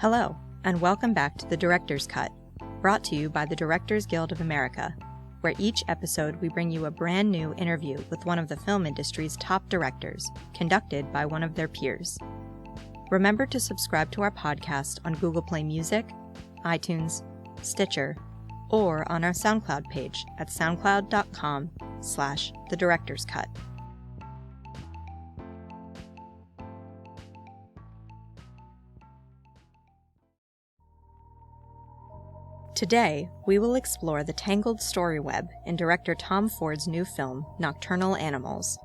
Hello, and welcome back to The Director's Cut, brought to you by the Directors Guild of America, where each episode we bring you a brand new interview with one of the film industry's top directors, conducted by one of their peers. Remember to subscribe to our podcast on Google Play Music, iTunes, Stitcher, or on our SoundCloud page at soundcloud.com/thedirectorscut. Today, we will explore the tangled story web in director Tom Ford's new film, Nocturnal Animals.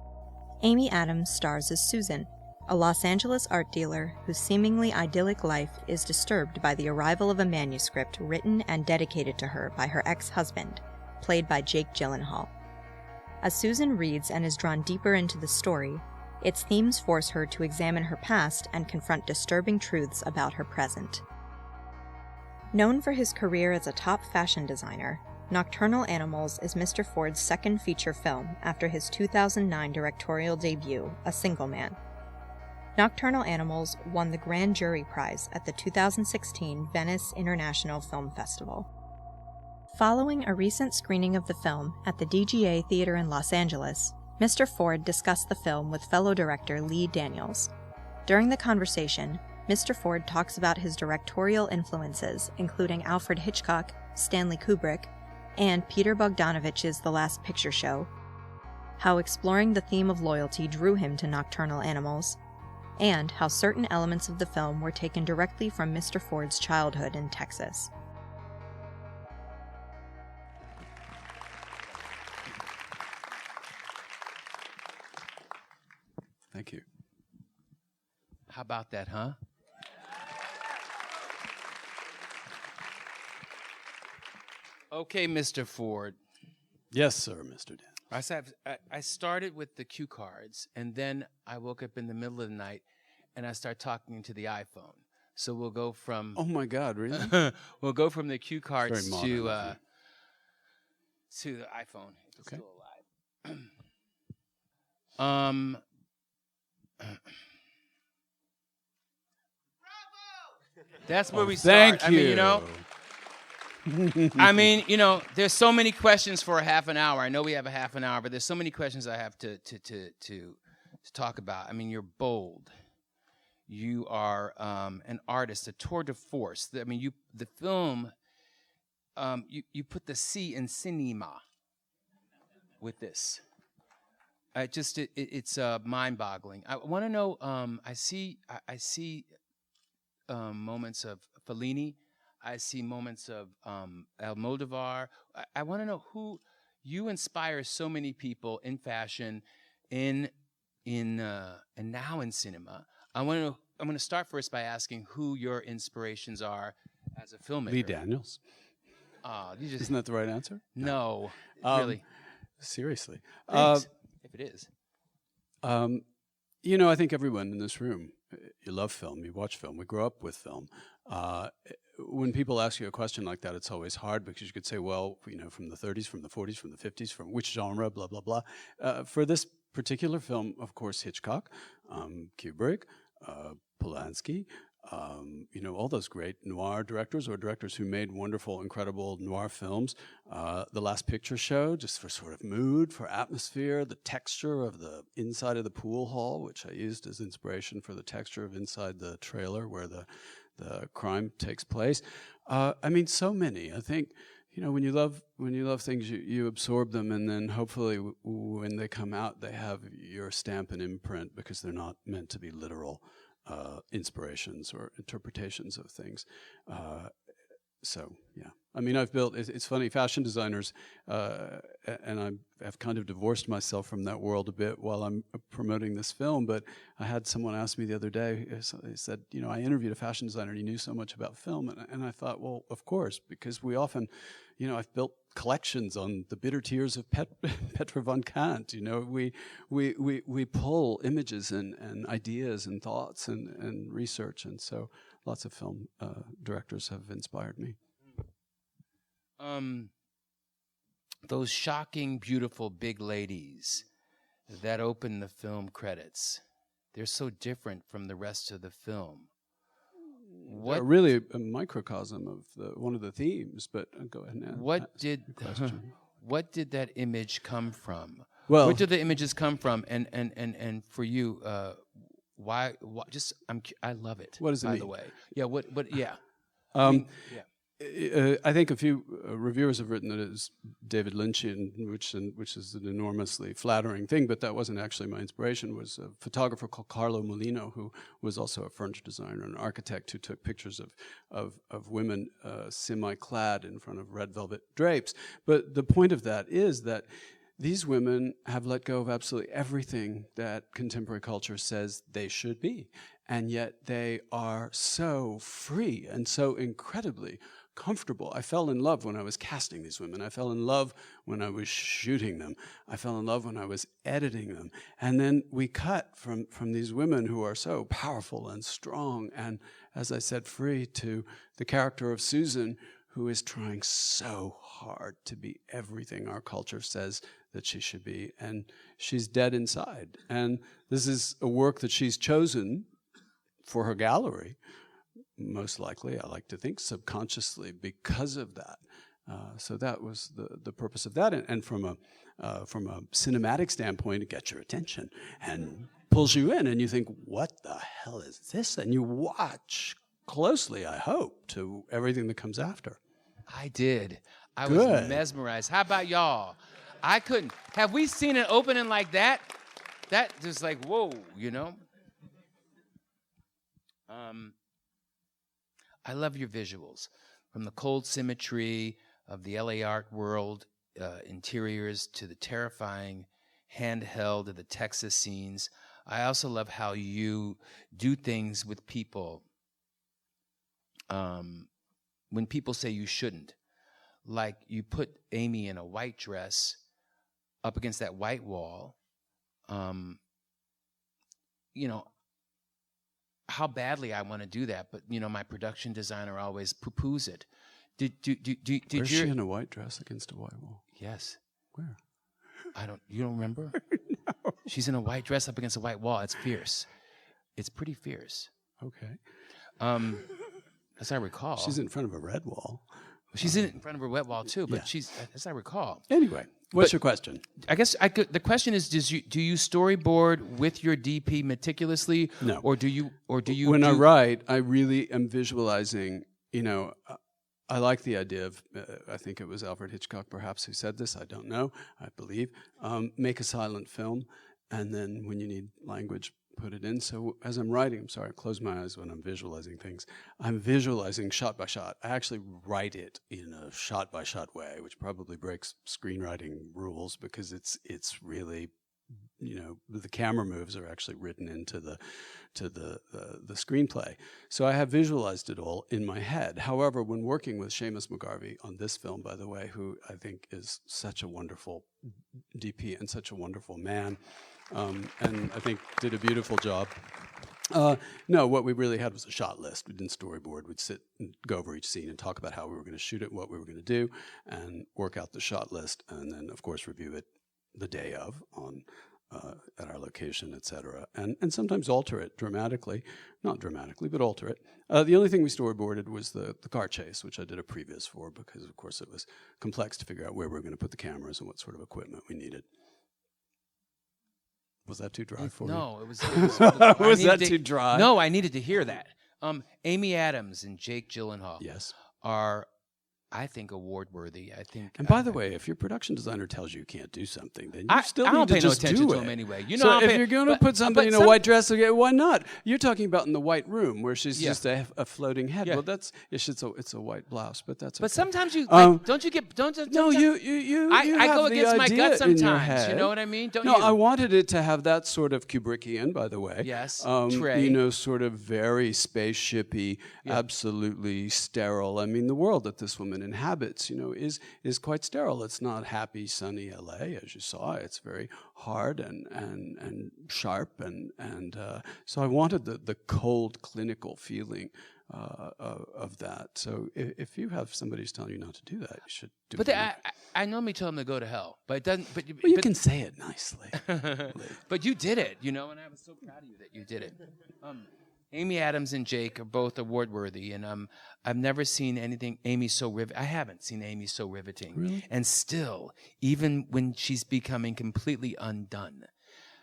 Amy Adams stars as Susan, a Los Angeles art dealer whose seemingly idyllic life is disturbed by the arrival of a manuscript written and dedicated to her by her ex-husband, played by Jake Gyllenhaal. As Susan reads and is drawn deeper into the story, its themes force her to examine her past and confront disturbing truths about her present. Known for his career as a top fashion designer, Nocturnal Animals is Mr. Ford's second feature film after his 2009 directorial debut, A Single Man. Nocturnal Animals won the Grand Jury Prize at the 2016 Venice International Film Festival. Following a recent screening of the film at the DGA Theater in Los Angeles, Mr. Ford discussed the film with fellow director Lee Daniels. During the conversation, Mr. Ford talks about his directorial influences, including Alfred Hitchcock, Stanley Kubrick, and Peter Bogdanovich's The Last Picture Show, how exploring the theme of loyalty drew him to Nocturnal Animals, and how certain elements of the film were taken directly from Mr. Ford's childhood in Texas. Thank you. How about that, huh? Okay, Mr. Ford. Yes, sir, Mr. Dan. I started with the cue cards, and then I woke up in the middle of the night, and I started talking to the iPhone. So we'll go from... Oh, my God, really? We'll go from the cue cards modern, to the iPhone. If it's Okay. still alive. That's where we start. Thank you. There's so many questions for a half an hour. I know we have a half an hour, but there's so many questions I have to talk about. I mean, you're bold. You are an artist, a tour de force. You put the C in cinema with this. It's mind-boggling. I want to know. I see moments of Fellini. I see moments of Almodovar. I want to know who you inspire. So many people in fashion, and now in cinema. I want to know. I'm going to start first by asking who your inspirations are as a filmmaker. Lee Daniels. Isn't that the right answer? No, really. Seriously. Thanks, if it is. I think everyone in this room, you love film, you watch film, we grow up with film. When people ask you a question like that, it's always hard because you could say, well, from the 30s, from the 40s, from the 50s, from which genre, blah, blah, blah. For this particular film, of course, Hitchcock, Kubrick, Polanski, all those great noir directors or directors who made wonderful, incredible noir films. The Last Picture Show, just for sort of mood, for atmosphere, the texture of the inside of the pool hall, which I used as inspiration for the texture of inside the trailer where the crime takes place. So many. I think, when you love things, you absorb them, and then hopefully when they come out, they have your stamp and imprint because they're not meant to be literal inspirations or interpretations of things. I've built, it's funny, fashion designers, and I've kind of divorced myself from that world a bit while I'm promoting this film, but I had someone ask me the other day, they said, I interviewed a fashion designer and he knew so much about film, and I thought, well, of course, because we often, I've built collections on the bitter tears of Petra von Kant. We pull images and ideas and thoughts and research, and so lots of film directors have inspired me. Those shocking, beautiful big ladies that open the film credits, they're so different from the rest of the film. What really a microcosm of one of the themes. But go ahead and ask the question. What did that image come from? Well, where did the images come from? And for you, why? Just I love it. What does it by mean? the way? Yeah. What? Yeah. I think a few reviewers have written that it's David Lynchian, which is an enormously flattering thing, but that wasn't actually my inspiration. It was a photographer called Carlo Molino, who was also a furniture designer and an architect who took pictures of women semi-clad in front of red velvet drapes. But the point of that is that these women have let go of absolutely everything that contemporary culture says they should be. And yet they are so free and so incredibly comfortable. I fell in love when I was casting these women. I fell in love when I was shooting them. I fell in love when I was editing them. And then we cut from these women who are so powerful and strong and, as I said, free, to the character of Susan, who is trying so hard to be everything our culture says that she should be. And she's dead inside. And this is a work that she's chosen for her gallery, most likely, I like to think, subconsciously because of that. So that was the purpose of that. And from a cinematic standpoint, it gets your attention and pulls you in, and you think, what the hell is this? And you watch closely, I hope, to everything that comes after. I did. I Good. was mesmerized. How about y'all? I couldn't. Have we seen an opening like that? That just like, whoa, you know? I love your visuals. From the cold symmetry of the LA art world interiors to the terrifying handheld of the Texas scenes. I also love how you do things with people when people say you shouldn't. Like you put Amy in a white dress up against that white wall. You know, how badly I want to do that, but you know, my production designer always poo-poos it. Did Where's she in a white dress against a white wall? Yes. Where? You don't remember? No. She's in a white dress up against a white wall. It's fierce. It's pretty fierce. Okay. As I recall. She's in front of a red wall. She's in front of a wet wall too, but yeah. she's, as I recall. Anyway, what's your question? I guess the question is: do you storyboard with your DP meticulously? No. Or do you? When I write, I really am visualizing. You know, I like the idea of. I think it was Alfred Hitchcock, perhaps, who said this. I don't know. I believe. Make a silent film, and then when you need language, put it in. So as I'm writing, I'm sorry, I close my eyes when I'm visualizing things. I'm visualizing shot by shot. I actually write it in a shot by shot way, which probably breaks screenwriting rules because it's really, you know, the camera moves are actually written into the screenplay. So I have visualized it all in my head. However, when working with Seamus McGarvey on this film, by the way, who I think is such a wonderful DP and such a wonderful man, and I think did a beautiful job. No, what we really had was a shot list. We didn't storyboard. We'd sit and go over each scene and talk about how we were going to shoot it, what we were going to do, and work out the shot list, and then, of course, review it the day of on at our location, etc. And sometimes alter it dramatically. Not dramatically, but alter it. The only thing we storyboarded was the car chase, which I did a previs for because, of course, it was complex to figure out where we were going to put the cameras and what sort of equipment we needed. Was that too dry for you? No, it was. Was that too dry? No, I needed to hear that. Amy Adams and Jake Gyllenhaal are, I think, award worthy. I think. And by the way, if your production designer tells you can't do something, then you still need to just do it. I don't pay no attention to him anyway. You know, so if you're going to put something in a white dress, okay, why not? You're talking about in the white room where she's just a floating head. Yeah. Well, it's a white blouse, but that's. But okay. Sometimes you don't you get don't. No, you. I go against my gut sometimes. You know what I mean? Don't no, you? I wanted it to have that sort of Kubrickian, by the way. Yes. Tray. You know, sort of very spaceshipy, absolutely sterile. I mean, the world that this woman inhabits, you know, is quite sterile. It's not happy, sunny LA, as you saw. It's very hard and sharp, and so I wanted the cold, clinical feeling of that. So if you have somebody who's telling you not to do that, you should do it. But I normally tell them to go to hell, but it doesn't. But you can say it nicely. But you did it, you know, and I was so proud of you that you did it. Amy Adams and Jake are both award-worthy, and I've never seen anything Amy so riveting. I haven't seen Amy so riveting. Really? And still, even when she's becoming completely undone,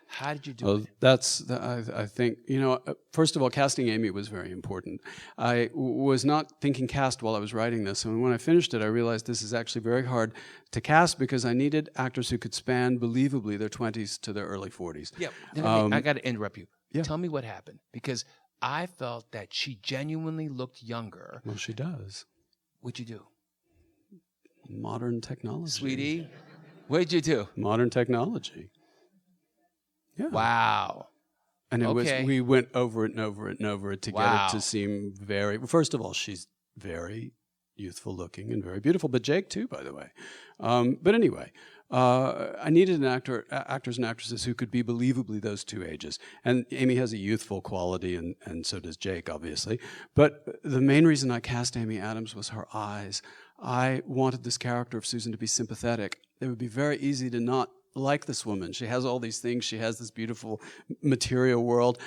how did you do it? I think, first of all, casting Amy was very important. I was not thinking cast while I was writing this, and when I finished it, I realized this is actually very hard to cast because I needed actors who could span, believably, their 20s to their early 40s. Yeah, I got to interrupt you. Yeah. Tell me what happened, because I felt that she genuinely looked younger. Well, she does. What'd you do? Modern technology. Sweetie, what'd you do? Modern technology. Yeah. Wow. And we went over it and over it and over it to get it to seem very, first of all, she's very youthful looking and very beautiful, but Jake too, by the way. But anyway, I needed actors and actresses who could be believably those two ages. And Amy has a youthful quality, and so does Jake, obviously. But the main reason I cast Amy Adams was her eyes. I wanted this character of Susan to be sympathetic. It would be very easy to not like this woman. She has all these things. She has this beautiful material world.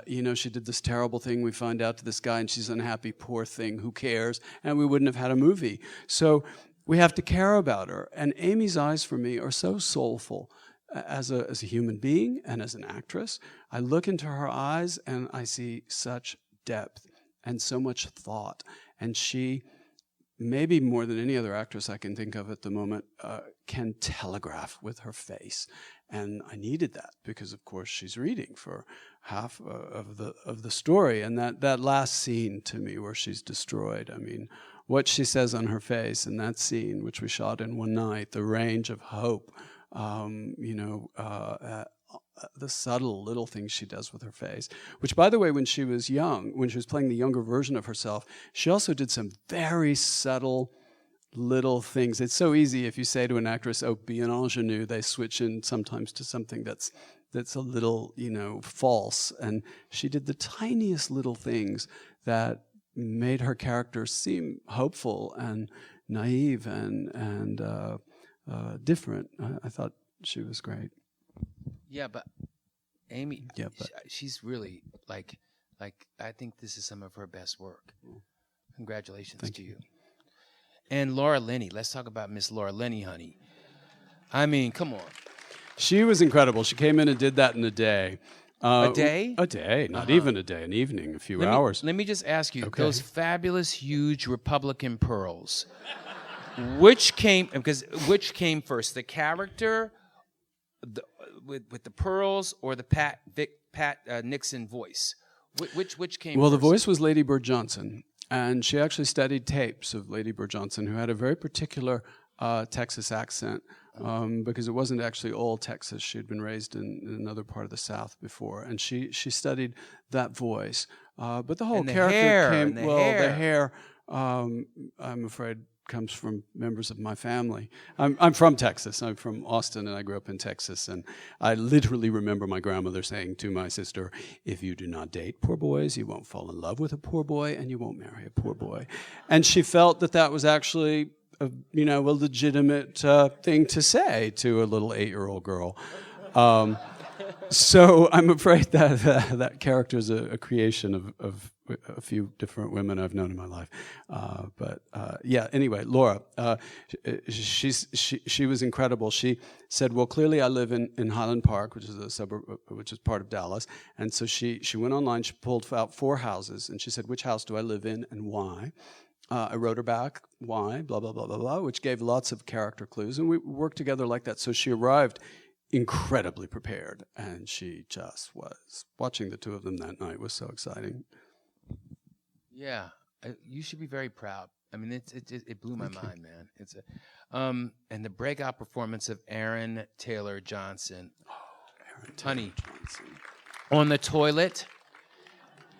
She did this terrible thing. We find out to this guy, and she's unhappy. Poor thing. Who cares? And we wouldn't have had a movie. So we have to care about her. And Amy's eyes, for me, are so soulful as a human being and as an actress. I look into her eyes, and I see such depth and so much thought. And she, maybe more than any other actress I can think of at the moment, can telegraph with her face. And I needed that because, of course, she's reading for half of the story. And that last scene, to me, where she's destroyed, I mean, what she says on her face in that scene, which we shot in one night, the range of hope, the subtle little things she does with her face, which, by the way, when she was young, when she was playing the younger version of herself, she also did some very subtle little things. It's so easy if you say to an actress, oh, be an ingenue, they switch in sometimes to something that's a little, false. And she did the tiniest little things that made her character seem hopeful and naive and different. I thought she was great. Yeah, but Amy, she's really like I think this is some of her best work. Congratulations to you. And Laura Linney, let's talk about Miss Laura Linney, honey. I mean, come on. She was incredible. She came in and did that in a day. A day? A day, not even a day, an evening, a few hours. Let me just ask you, those fabulous, huge Republican pearls, which came first, the character with the pearls or the Pat Nixon voice? Which came first? Well, the voice was Lady Bird Johnson, and she actually studied tapes of Lady Bird Johnson, who had a very particular Texas accent, because it wasn't actually all Texas. She had been raised in another part of the South before, and she studied that voice. But the whole character came. The hair. I'm afraid comes from members of my family. I'm from Texas. I'm from Austin, and I grew up in Texas. And I literally remember my grandmother saying to my sister, "If you do not date poor boys, you won't fall in love with a poor boy, and you won't marry a poor boy." And she felt that was actually a legitimate thing to say to a little 8-year-old girl. So I'm afraid that character is a creation of a few different women I've known in my life. Anyway, Laura, she was incredible. She said, well, clearly I live in Highland Park, which is a suburb, which is part of Dallas. And so she went online, she pulled out 4 houses, and she said, which house do I live in and why? I wrote her back, why, blah, blah, blah, blah, blah, which gave lots of character clues. And we worked together like that. So she arrived incredibly prepared, and she just was. Watching the two of them that night was so exciting. Yeah, you should be very proud. I mean, it blew my mind, man. It's and the breakout performance of Aaron Taylor Johnson. Oh, Aaron Taylor Johnson. On the toilet.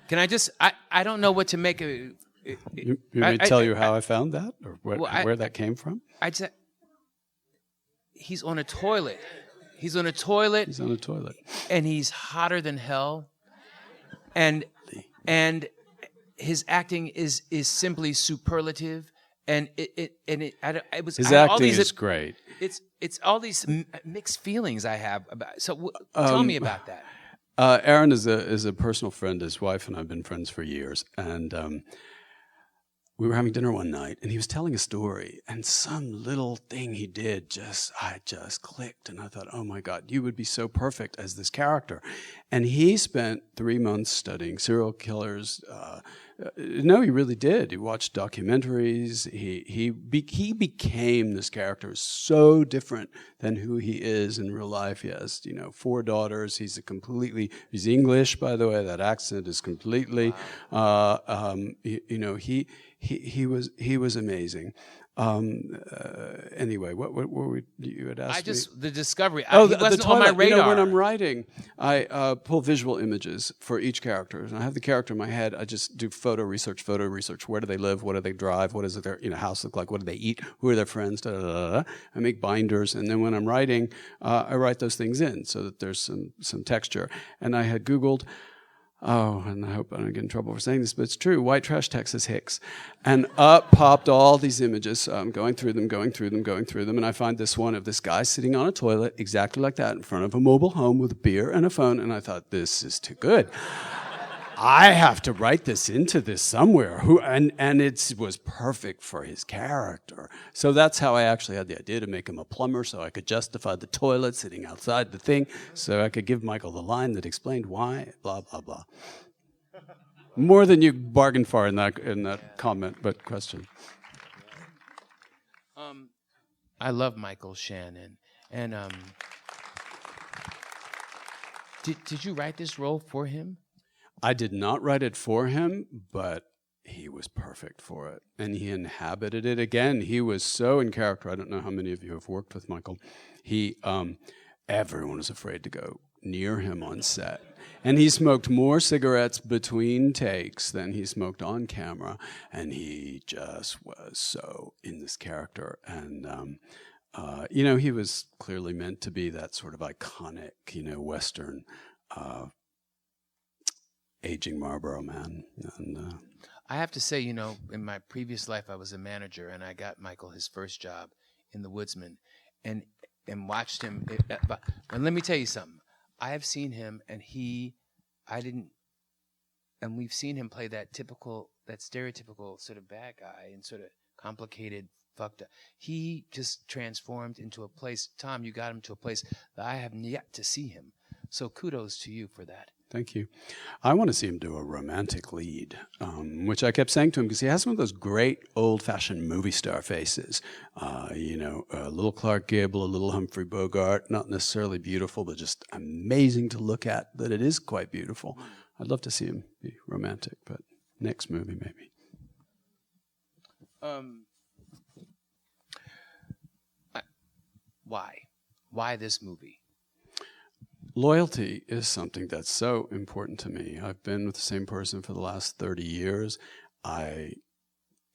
Can I just? I don't know what to make of it. You may tell you how I found that, or where that came from? He's on a toilet. He's on a toilet. He's on a toilet. And he's hotter than hell. And his acting is simply superlative. And his acting is great. It's all these mixed feelings I have about. So tell me about that. Aaron is a personal friend. His wife and I have been friends for years, and we were having dinner one night, and he was telling a story, and some little thing he did I just clicked, and I thought, oh my God, you would be so perfect as this character. And he spent 3 months studying serial killers. No, he really did. He watched documentaries. He became this character so different than who he is in real life. He has 4 daughters. He's English, by the way. That accent is completely. Wow. He was amazing. Anyway, what were you had asked me? The discovery. Oh, he wasn't the toilet. on my radar. When I'm writing, I pull visual images for each character. And I have the character in my head. I just do photo research. Where do they live? What do they drive? What does their house look like? What do they eat? Who are their friends? Da, da, da, da. I make binders, and then when I'm writing, I write those things in so that there's some texture. And I had Googled. Oh, and I hope I don't get in trouble for saying this, but it's true. White trash Texas Hicks. And up popped all these images. So I'm going through them, and I find this one of this guy sitting on a toilet exactly like that in front of a mobile home with a beer and a phone, and I thought, this is too good. I have to write this into this somewhere. And it was perfect for his character. So that's how I actually had the idea to make him a plumber, so I could justify the toilet sitting outside the thing, so I could give Michael the line that explained why, blah, blah, blah. More than you bargained for in that comment, but question. I love Michael Shannon. And did you write this role for him? I did not write it for him, but he was perfect for it. And he inhabited it. Again, he was so in character. I don't know how many of you have worked with Michael. Everyone was afraid to go near him on set. And he smoked more cigarettes between takes than he smoked on camera. And he just was so in this character. And, he was clearly meant to be that sort of iconic, Western aging Marlboro man. And I have to say, in my previous life, I was a manager, and I got Michael his first job in The Woodsman, and watched him. And let me tell you something. I have seen him, and we've seen him play that stereotypical sort of bad guy and sort of complicated, fucked up. He just transformed into a place. Tom, you got him to a place that I have yet to see him. So kudos to you for that. Thank you. I want to see him do a romantic lead, which I kept saying to him because he has one of those great old-fashioned movie star faces. A little Clark Gable, a little Humphrey Bogart, not necessarily beautiful, but just amazing to look at, that it is quite beautiful. I'd love to see him be romantic, but next movie maybe. Why this movie? Loyalty is something that's so important to me. I've been with the same person for the last 30 years. I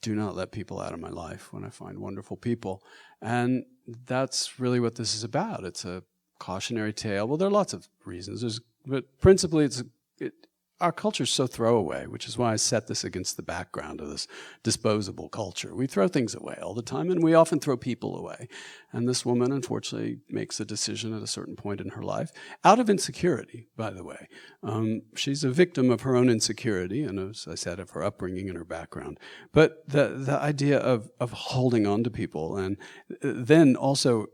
do not let people out of my life when I find wonderful people. And that's really what this is about. It's a cautionary tale. Well, there are lots of reasons, but principally our culture is so throwaway, which is why I set this against the background of this disposable culture. We throw things away all the time, and we often throw people away. And this woman, unfortunately, makes a decision at a certain point in her life, out of insecurity, by the way. She's a victim of her own insecurity, and as I said, of her upbringing and her background. But the idea of holding on to people, and then also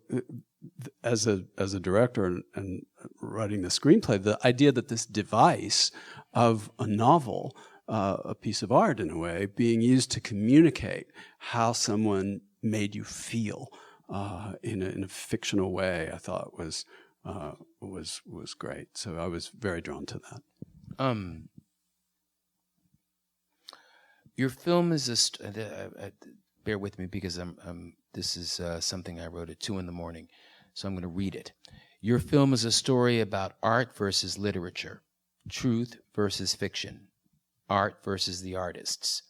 as a director and writing the screenplay, the idea that this device of a novel, a piece of art in a way, being used to communicate how someone made you feel in a fictional way, I thought was great. So I was very drawn to that. Your film is bear with me because this is something I wrote at 2 a.m, so I'm going to read it. Your film is a story about art versus literature, truth versus fiction, art versus the artists.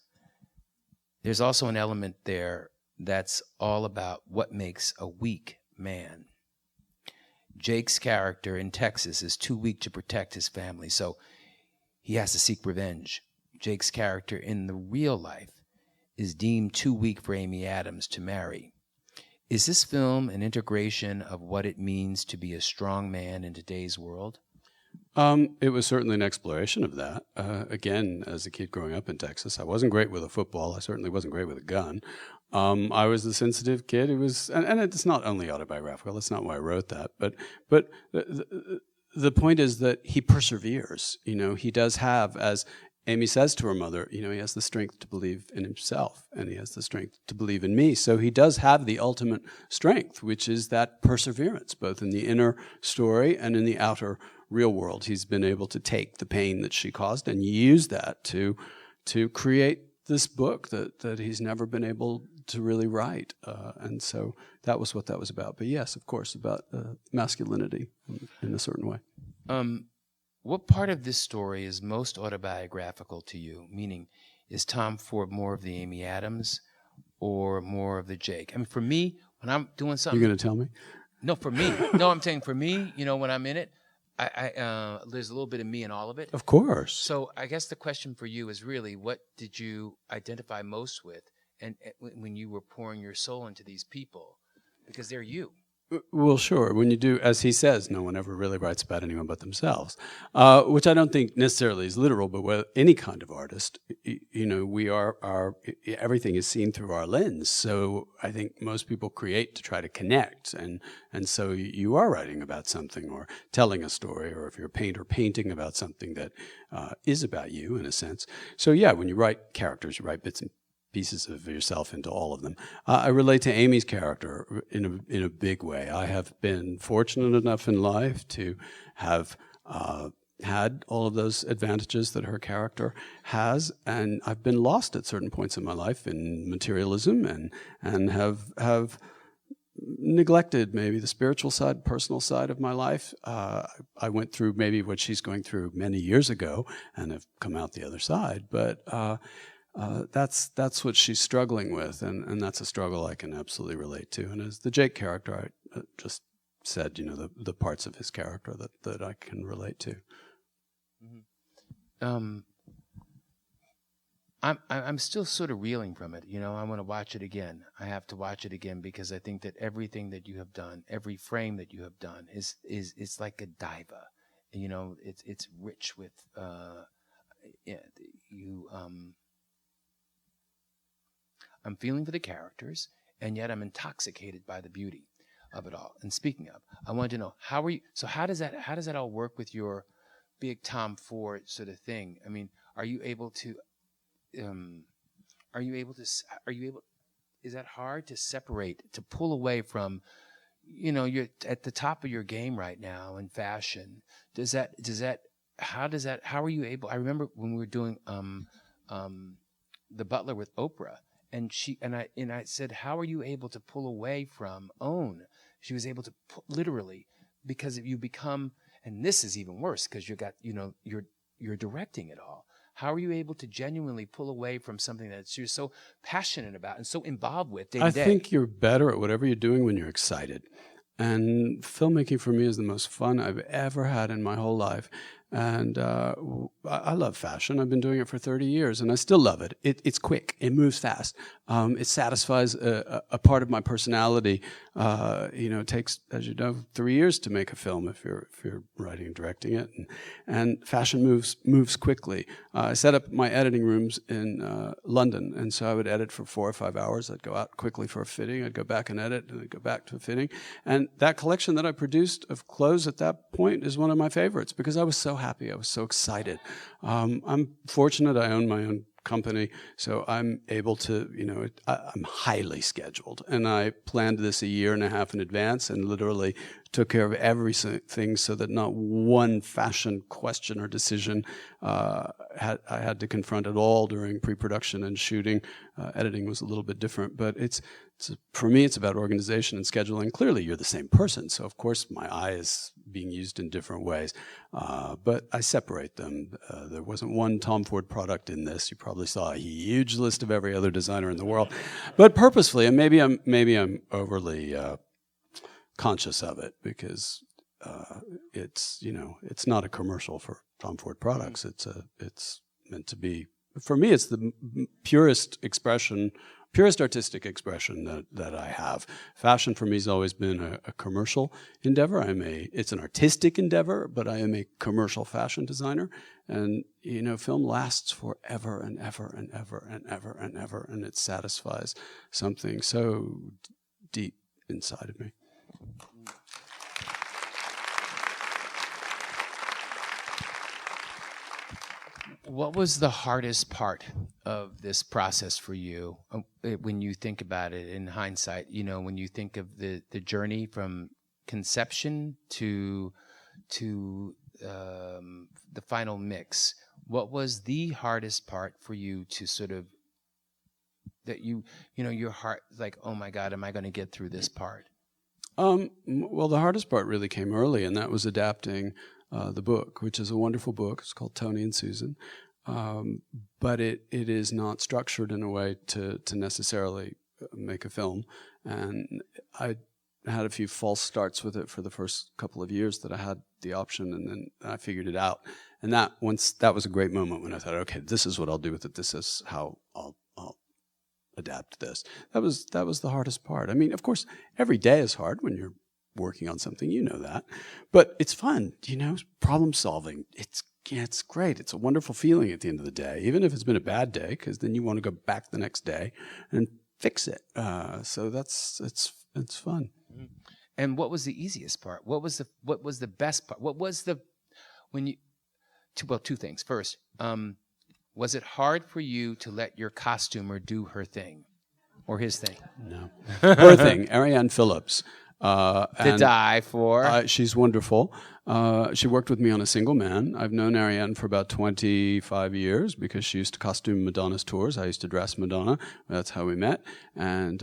There's also an element there that's all about what makes a weak man. Jake's character in Texas is too weak to protect his family, so he has to seek revenge. Jake's character in the real life is deemed too weak for Amy Adams to marry. Is this film an integration of what it means to be a strong man in today's world? It was certainly an exploration of that. Again, as a kid growing up in Texas, I wasn't great with a football. I certainly wasn't great with a gun. I was the sensitive kid who was, and it's not only autobiographical. That's not why I wrote that. But the point is that he perseveres. He does have, as Amy says to her mother, he has the strength to believe in himself, and he has the strength to believe in me. So he does have the ultimate strength, which is that perseverance, both in the inner story and in the outer real world. He's been able to take the pain that she caused and use that to create this book that he's never been able to really write. And so that was what that was about. But yes, of course, about masculinity in a certain way. What part of this story is most autobiographical to you? Meaning, is Tom Ford more of the Amy Adams or more of the Jake? I mean, for me, when I'm doing something... You're going to tell me? No, for me. No, I'm saying for me, when I'm in it, there's a little bit of me in all of it. Of course. So I guess the question for you is really, what did you identify most with and when you were pouring your soul into these people? Because they're you. Well, sure. When you do, as he says, no one ever really writes about anyone but themselves, which I don't think necessarily is literal, but with any kind of artist, we are everything is seen through our lens. So I think most people create to try to connect, and so you are writing about something or telling a story, or if you're a painter, painting about something that is about you in a sense. So yeah, when you write characters, you write bits and pieces of yourself into all of them. I relate to Amy's character in a big way. I have been fortunate enough in life to have had all of those advantages that her character has, and I've been lost at certain points in my life in materialism and have neglected maybe the spiritual side, personal side of my life. I went through maybe what she's going through many years ago and have come out the other side, but that's what she's struggling with, and that's a struggle I can absolutely relate to. And as the Jake character, I just said, the parts of his character that I can relate to. Mm-hmm. I'm still sort of reeling from it. I want to watch it again. I have to watch it again because I think that everything that you have done, every frame that you have done, is like a diva. It's rich with I'm feeling for the characters, and yet I'm intoxicated by the beauty of it all. And speaking of, I wanted to know, how does that all work with your big Tom Ford sort of thing? I mean, is that hard to separate, to pull away from, you're at the top of your game right now in fashion. How are you able? I remember when we were doing The Butler with Oprah, and I said, how are you able to pull away from OWN? She was able to literally, because if you become, and this is even worse because you're directing it all. How are you able to genuinely pull away from something that you're so passionate about and so involved with day to day? I think you're better at whatever you're doing when you're excited. And filmmaking for me is the most fun I've ever had in my whole life. And I love fashion. I've been doing it for 30 years, and I still love it. It's quick. It moves fast. It satisfies a part of my personality. It takes, as you know, 3 years to make a film if you're writing and directing it. And fashion moves quickly. I set up my editing rooms in London, and so I would edit for 4 or 5 hours. I'd go out quickly for a fitting. I'd go back and edit, and I'd go back to a fitting. And that collection that I produced of clothes at that point is one of my favorites because I was so happy. I was so excited. I'm fortunate. I own my own company, so I'm able to, I'm highly scheduled. And I planned this 1.5 years in advance and literally took care of everything so that not one fashion question or decision I had to confront at all during pre-production and shooting. Editing was a little bit different, but for me, it's about organization and scheduling. Clearly, you're the same person, so of course my eye is being used in different ways, but I separate them. There wasn't one Tom Ford product in this. You probably saw a huge list of every other designer in the world, but purposefully, and maybe I'm overly conscious of it because it's not a commercial for Tom Ford products. It's meant to be. For me, it's the purest expression purest artistic expression that I have. Fashion for me has always been a commercial endeavor. It's an artistic endeavor, but I am a commercial fashion designer. And, film lasts forever and ever and ever and ever and ever, and it satisfies something so deep inside of me. What was the hardest part of this process for you when you think about it in hindsight? When you think of the journey from conception to the final mix, what was the hardest part for you to sort of that your heart like, oh my God, am I going to get through this part? Well, the hardest part really came early, and that was adapting the book, which is a wonderful book. It's called Tony and Susan. But it is not structured in a way to necessarily make a film. And I had a few false starts with it for the first couple of years that I had the option, and then I figured it out. And that was a great moment when I thought, okay, this is what I'll do with it. This is how I'll adapt this. That was the hardest part. I mean, of course, every day is hard when you're working on something, that. But it's fun, problem solving. It's great. It's a wonderful feeling at the end of the day, even if it's been a bad day, because then you want to go back the next day and fix it. So it's fun. And what was the easiest part? What was the best part? What was two things. First, was it hard for you to let your costumer do her thing or his thing? No. Her thing, Ariane Phillips. To die for. She's wonderful. She worked with me on A Single Man. I've known Ariane for about 25 years because she used to costume Madonna's tours. I used to dress Madonna. That's how we met. And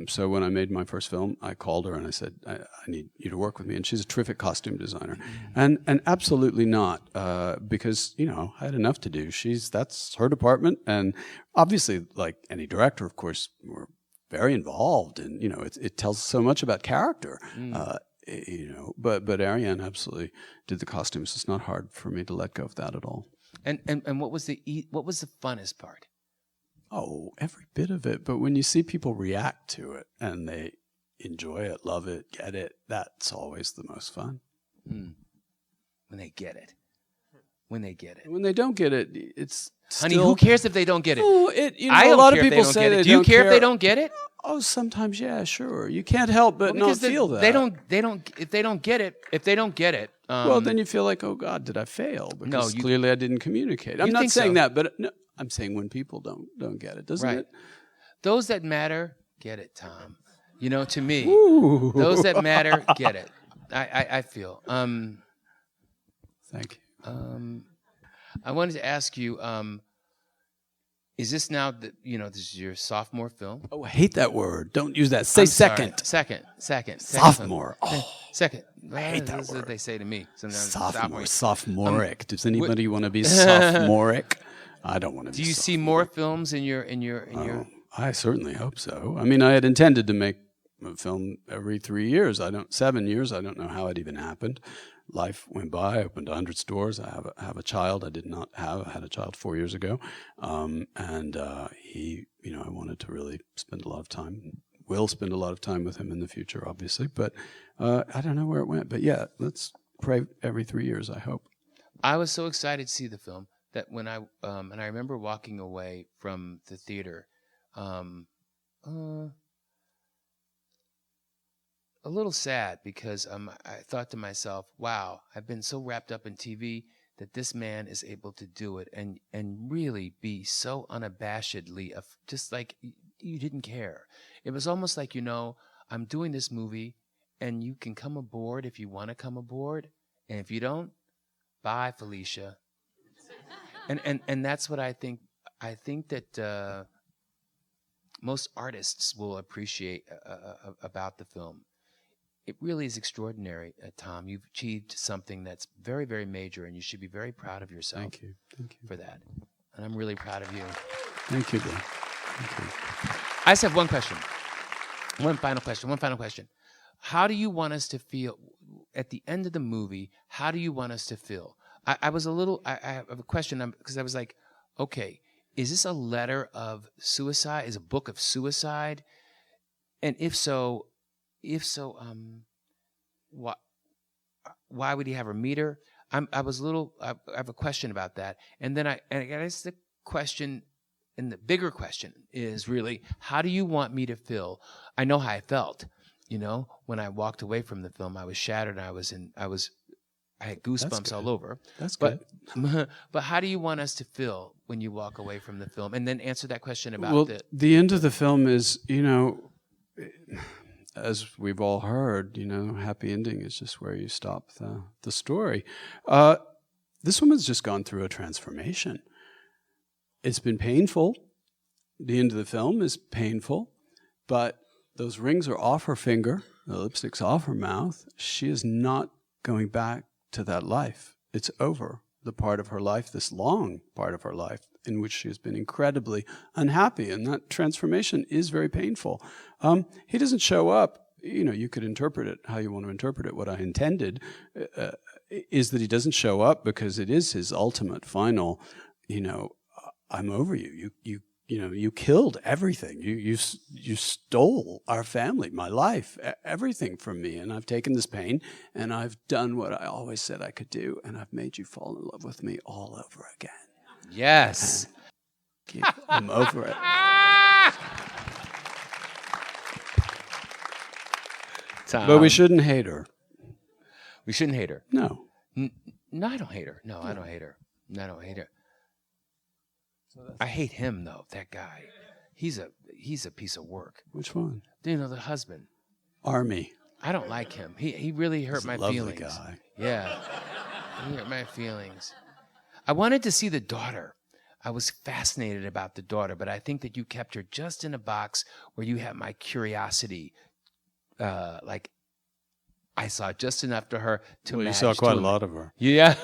so when I made my first film, I called her and I said, I need you to work with me. And she's a terrific costume designer. And absolutely not, because, I had enough to do. That's her department. And obviously, like any director, of course, we're very involved, and it tells so much about character. But Ariane absolutely did the costumes. It's not hard for me to let go of that at all. And what was the funnest part? Oh, every bit of it. But when you see people react to it and they enjoy it, love it, get it, that's always the most fun. When they get it. When they don't get it, it's Honey, who cares if they don't get it? Oh, I don't a lot care of people if they say don't get it. they Do you don't care if they don't get it? Oh, sometimes, yeah, sure. You can't help but not feel that. If they don't get it. Well, then you feel like, oh God, did I fail? Because clearly I didn't communicate. I'm not saying that, but no, I'm saying when people don't get it, doesn't it? Those that matter get it, Tom. To me, Ooh. Those that matter get it. I feel. Thank you. I wanted to ask you, is this now this is your sophomore film? Oh, I hate that word. Don't use that. Say second. Second. Sophomore. Second. I hate that This is word. what they say to me. Sometimes Sophomoric. Does anybody want to be sophomoric? I don't want to be. Do you see more films in your? I certainly hope so. I mean, I had intended to make a film every 3 years. 7 years. I don't know how it even happened. Life went by. I opened 100 stores. I have a child. I did not have. I had a child 4 years ago, and he. I wanted to really spend a lot of time. Will spend a lot of time with him in the future, obviously. But I don't know where it went. But yeah, let's pray every 3 years. I hope. I was so excited to see the film that when I and I remember walking away from the theater. A little sad because I thought to myself, wow, I've been so wrapped up in TV that this man is able to do it and really be so unabashedly, just like you didn't care. It was almost like, I'm doing this movie and you can come aboard if you want to come aboard. And if you don't, bye, Felicia. And that's what I think. I think that most artists will appreciate about the film. It really is extraordinary, Tom. You've achieved something that's very, very major, and you should be very proud of yourself. Thank you For that. And I'm really proud of you. Thank you, Bill. Thank you. I just have one question. One final question. How do you want us to feel at the end of the movie? How do you want us to feel? I have a question because I was like, okay, is this a letter of suicide? Is a book of suicide? And if so, why would he have her meet her? I have a question about that. And then I guess the question, and the bigger question is really, how do you want me to feel? I know how I felt, when I walked away from the film. I was shattered. I had goosebumps all over. That's good. But how do you want us to feel when you walk away from the film? And then answer that question about the end of the film is, as we've all heard, happy ending is just where you stop the story. This woman's just gone through a transformation. It's been painful. The end of the film is painful, but those rings are off her finger, the lipstick's off her mouth. She is not going back to that life. It's over. The part of her life, this long part of her life, in which she has been incredibly unhappy, and that transformation is very painful. He doesn't show up. You could interpret it how you want to interpret it. What I intended is that he doesn't show up because it is his ultimate, final, I'm over you. You killed everything. You stole our family, my life, everything from me. And I've taken this pain and I've done what I always said I could do. And I've made you fall in love with me all over again. Yes. I'm over it. Tom. But we shouldn't hate her. We shouldn't hate her. No. No, I don't hate her. No, I don't hate her. No, I don't hate her. I hate him though. That guy, he's a piece of work. Which one? The husband. Army. I don't like him. He really hurt my lovely feelings. Guy. Yeah, he hurt my feelings. I wanted to see the daughter. I was fascinated about the daughter, but I think that you kept her just in a box where you had my curiosity. Like I saw just enough to her to imagine. You saw quite a lot of her. Yeah,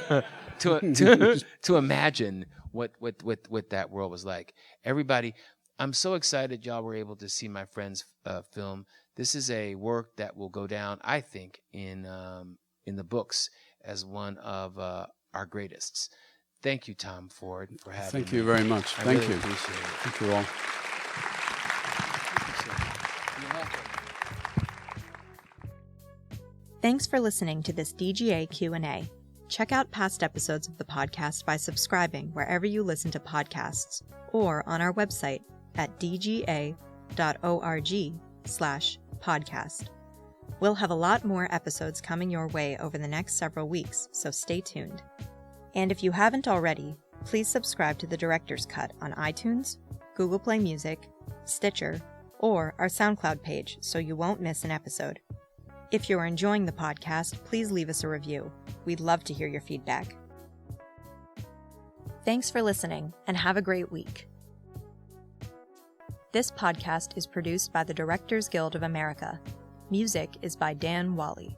to imagine what that world was like. Everybody, I'm so excited y'all were able to see my friend's film. This is a work that will go down, I think, in the books as one of our greatest. Thank you, Tom Ford, for having me. Thank you very much. I Thank really you. appreciate it. Thank you all. Thanks for listening to this DGA Q&A. Check out past episodes of the podcast by subscribing wherever you listen to podcasts or on our website at dga.org/podcast. We'll have a lot more episodes coming your way over the next several weeks, so stay tuned. And if you haven't already, please subscribe to The Director's Cut on iTunes, Google Play Music, Stitcher, or our SoundCloud page so you won't miss an episode. If you're enjoying the podcast, please leave us a review. We'd love to hear your feedback. Thanks for listening, and have a great week. This podcast is produced by the Directors Guild of America. Music is by Dan Wally.